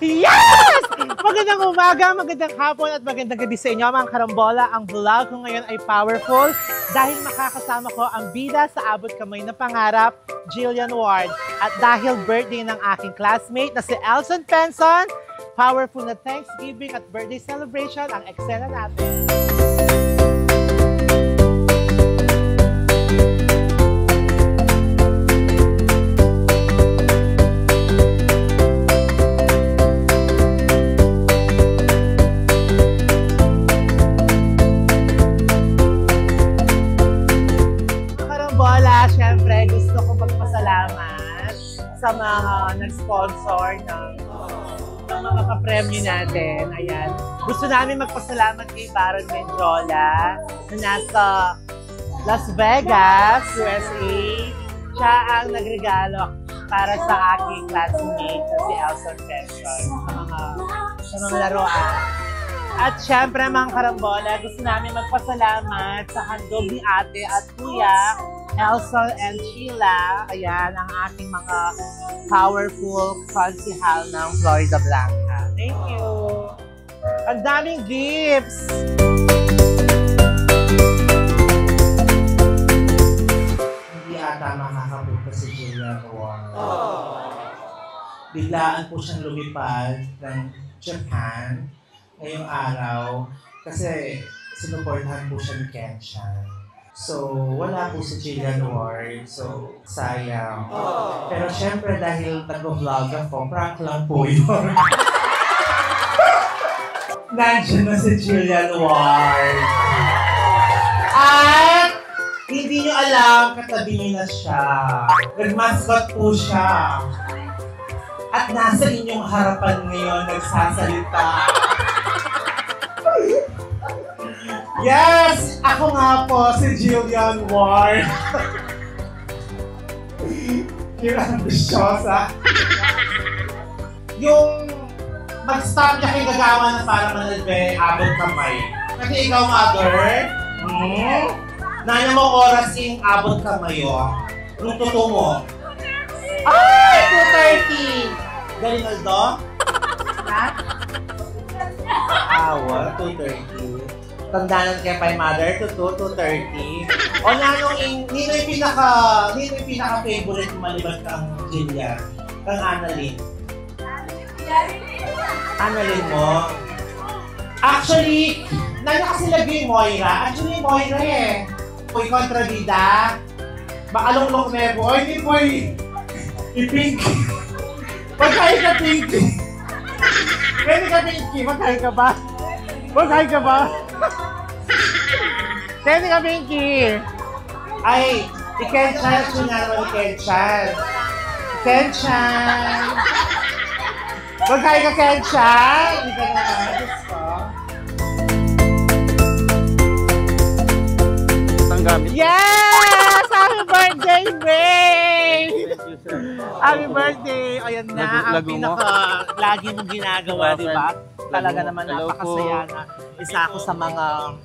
Yes! Magandang umaga, magandang hapon at magandang gabi sa inyo mga karambola. Ang vlog ko ngayon ay powerful dahil makakasama ko ang bida sa abot kamay na pangarap, Jillian Ward. At dahil birthday ng aking classmate na si Elson Penson, powerful na Thanksgiving at birthday celebration ang eksena natin. Siyempre, gusto ko magpasalamat sa mga nag-sponsor ng mga kapremyo natin. Ayan. Gusto namin magpasalamat kay Baron Mendiola na nasa Las Vegas, USA. Siya ang nagregalo para sa aking classmate na si Elson Penson sa mga laruan. At syempre mga karambola, gusto namin magpasalamat sa handog ni ate at kuya, Elson and Sheila. Ayan, ang ating mga powerful konsihal ng Florida Blanca. Thank you! Ang daming gifts! Hindi ata makakapunta si Jillian Ward. Biglaan po siyang lumipad ng Japan ngayong araw kasi sinuportahan po siya ni Kenshan. So, wala po si Jillian Ward. So, sayang. Pero syempre dahil nag-vlog ako, prank lang po yun. Nandiyan na si Jillian Ward. At hindi nyo alam, katabi niyo na siya. Nag-mascot po siya. At nasa inyong harapan ngayon nagsasalita. Yes! Ako nga po, si Jillian Ward. Yung ambisyosa. Yung mag-stop niya kay gagawa na para manalbe, abot kamay. Kasi ikaw, mother, nanya mo oras yung abot kamay, Nung tutungo. Ay! 2:30! Galinaldo? Ha? Awa, 2:30. Tandaanan kay Pai Mother, 2:30. O nanong nino yung pinaka-favorite maliban kang Jillian? Kang Annalyn? Annalyn mo? Actually, nanyo kasi lagi yung Moira. Actually, Moira eh. Poy kontrabida. Makalong-long mebo. Oy, hindi poy. I-Pinky. Magkain ka, Pinky. Pwede ka, Pinky. Magkain ka ba? Magkain ka ba? Pwede ka, Pinky. Ay, si Kenshan. Sinara mo ni Kenshan. Kenshan. Magkain ka, Kenshan. Hindi ka naman. Gusto. Yes! Happy birthday, Ray! Happy birthday! Ayan na, ang pinaka-lagi mong ginagawa, di ba? Talaga naman napakasaya na isa ako sa mga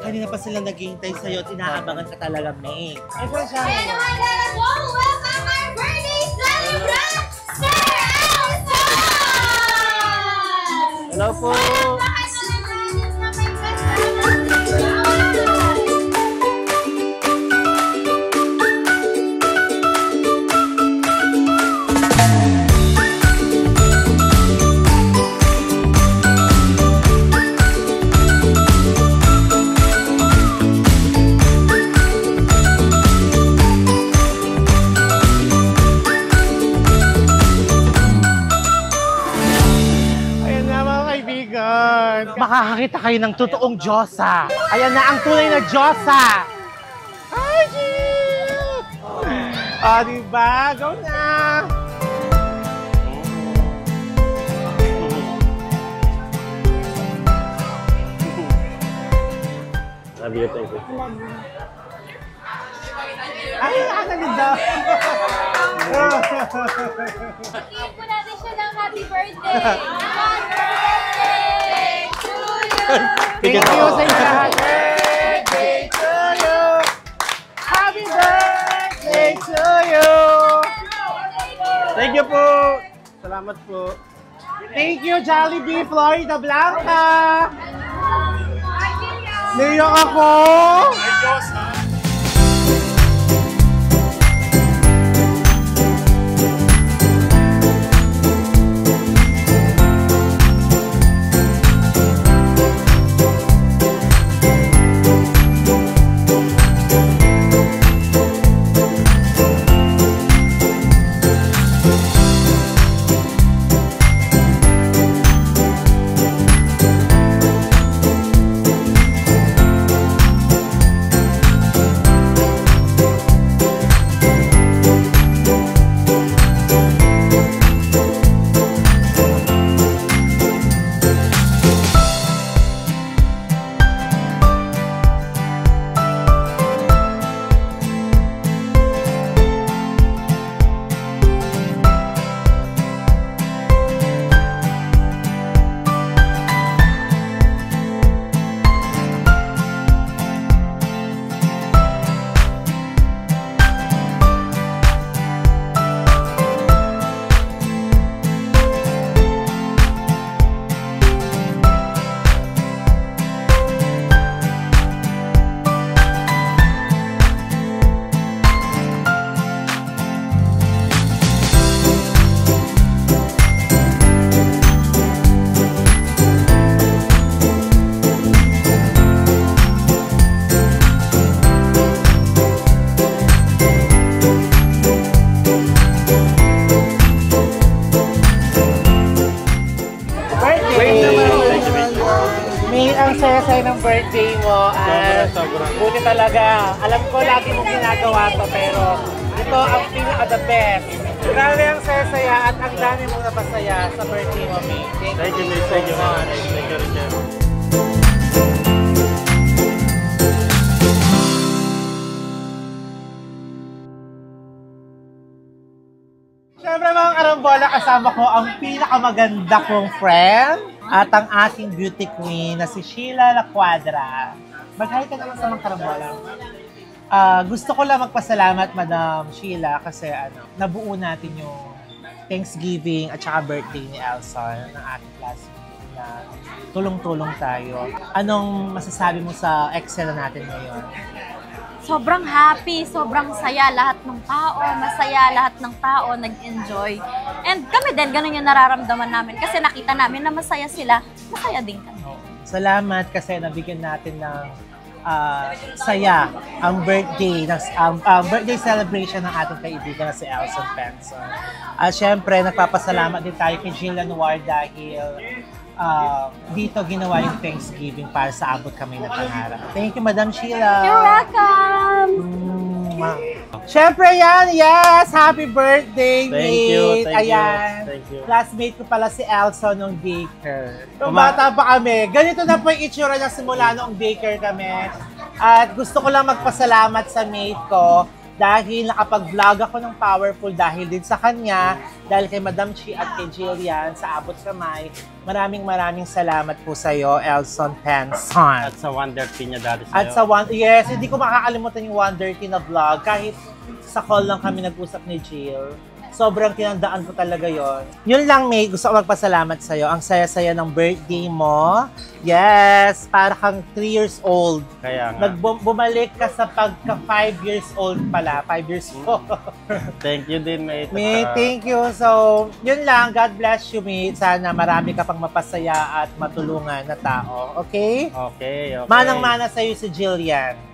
kanina pa sila naghihintay sa'yo at inaabangan ka talaga, May. Ay, po siya. Ayan naman, welcome our birthday celebrant, Sir Elson! Hello po! Makakakita kayo ng totoong Diyosa. Ayan na ang tunay na Diyosa. Ay, Jill! Diba? Go na! Love you, thank you. Ay, nakakagod daw. Bigyan po natin siya ng happy birthday! Happy birthday to you! Thank you sa inyo lahat. Birthday to you! Happy birthday to you! Thank you po! Salamat po. Thank you, Jollibee Florida Blanca! Naiyak ako! May ang saya-saya ng birthday mo at buti talaga. Alam ko lagi mong ginagawa to pero ito ang pinaka-the best. Grabe ang saya-saya at ang dami mong napasaya sa birthday mo, May. Thank you, Miss. Thank you, man. Thank you, Richard. Siyempre mga karambola, kasama ko ang pinakamaganda kong friend at ang aking beauty queen na si Sheila La Cuadra. Mag-hi ka naman sa mga karambola. Gusto ko lang magpasalamat, Madam Sheila, kasi nabuo natin yung Thanksgiving at saka birthday ni Elson ng ating classmate na tulong-tulong tayo. Anong masasabi mo sa Excel natin ngayon? Sobrang happy, sobrang saya lahat ng tao, masaya lahat ng tao, nag-enjoy. And kami din, ganun yung nararamdaman namin kasi nakita namin na masaya sila, masaya din kami. Salamat kasi nabigyan natin ng saya ang birthday, birthday celebration ng ating kaibigan na si Elson Penson. At syempre, nagpapasalamat din tayo kay Jill Anuar dahil dito ginawa yung Thanksgiving para sa abot kami na pangarap. Thank you, Madam Sheila. You're welcome! Siyempre yan, yes! Happy birthday, mate! Thank you. Classmate ko pala si Elson nung daycare. Nung bata pa kami, ganito na po yung itsura niya simula nung daycare kami. At gusto ko lang magpasalamat sa mate ko dahil nakapag-vlog ako ng Powerful dahil din sa kanya, dahil kay Madam Chi at kay Jillian sa Abot Kamay. Maraming salamat po sa iyo, Elson Penson. At sa Wonder Tea niya dati sa'yo. At sa yes, hindi ko makakalimutan yung Wonder Tea na vlog. Kahit sa call lang kami nag-usap ni Jill. Sobrang tinandaan ko talaga yon. Yun lang, May. Gusto ko magpasalamat sa'yo. Ang saya-saya ng birthday mo. Yes! Para kang 3 years old. Kaya nga. Bumalik ka sa pagka 5 years old pala. 5 years old. Thank you din, May. May, thank you. So, yun lang. God bless you, May. Sana marami ka pang mapasaya at matulungan na tao. Okay? Okay. Manang-mana sa'yo si Jillian.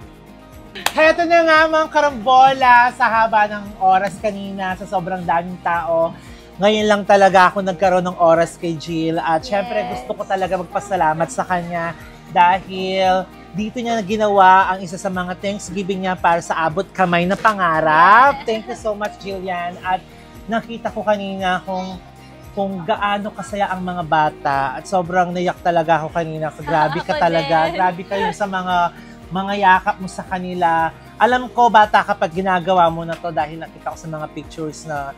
Heto na nga mga karambola sa haba ng oras kanina sa sobrang daming tao. Ngayon lang talaga ako nagkaroon ng oras kay Jill at syempre gusto ko talaga magpasalamat sa kanya dahil dito niya ginawa ang isa sa mga Thanksgiving niya para sa abot kamay na pangarap. Thank you so much, Jillian. At nakita ko kanina kung gaano kasaya ang mga bata at sobrang nayak talaga ako kanina. Grabe ka talaga. Grabe kayo sa mga yakap mo sa kanila. Alam ko, bata kapag ginagawa mo na to dahil nakita ko sa mga pictures na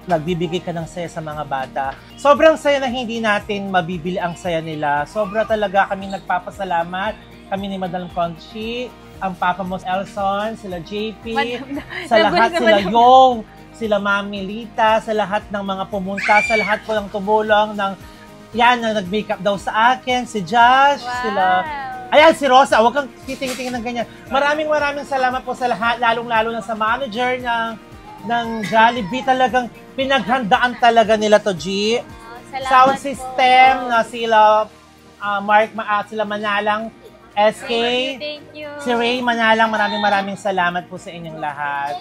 nagbibigay ka ng saya sa mga bata. Sobrang saya na hindi natin mabibili ang saya nila. Sobra talaga kami nagpapasalamat. Kami ni Madam Conchi, ang Papa mo Elson, sila JP, sa lahat sila Yung, sila Mami Lita, sa lahat ng mga pumunta, sa lahat po ng tumulong, na nag-makeup daw sa akin, si Josh, sila... Ayan, si Rosa, huwag kang titingin ng ganyan. Maraming salamat po sa lahat, lalong-lalo na sa manager ng Jollibee. Talagang pinaghandaan talaga nila to, G. Sound system na sila Mark, sila Manalang, SK, Thank you. si Ray Manalang, maraming salamat po sa inyong lahat.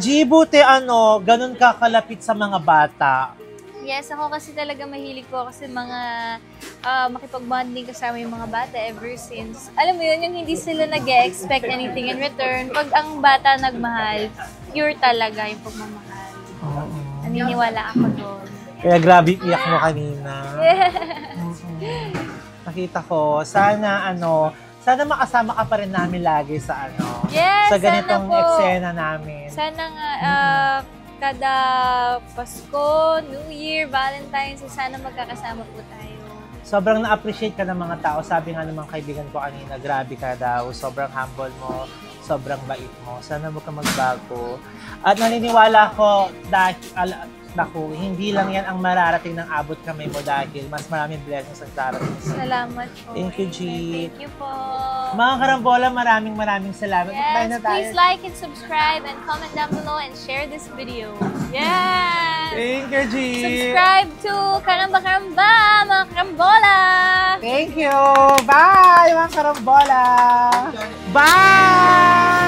G, buti ganun ka kalapit sa mga bata. Yes, ako kasi talaga mahilig ko kasi mga makipag-bonding kasama yung mga bata ever since. Alam mo yun, yung hindi sila nag-expect anything in return. Pag ang bata nagmahal, pure talaga yung pagmamahal. Naniniwala ako doon. Kaya grabe iyak mo kanina. Nakita ko, sana makasama ka pa rin namin lagi sa Yes, sa ganitong sana po. eksena namin. Sana nga, kada Pasko, New Year, Valentine's, sana magkakasama po tayo. Sobrang na-appreciate ka ng mga tao. Sabi nga ng mga kaibigan ko kanina, grabe ka daw. Sobrang humble mo, sobrang bait mo. Sana mo ka magbago. At naniniwala ko dahil, hindi lang yan ang mararating ng abot kamay mo dahil mas maraming blessings ang darating. Salamat po. Thank you, G. Thank you po. Mga karambola, maraming salamat. Yes, please like and subscribe and comment down below and share this video. Yes! Thank you, G. Subscribe to Karamba Karamba, mga karambola! Thank you. Bye, mga karambola. Bye!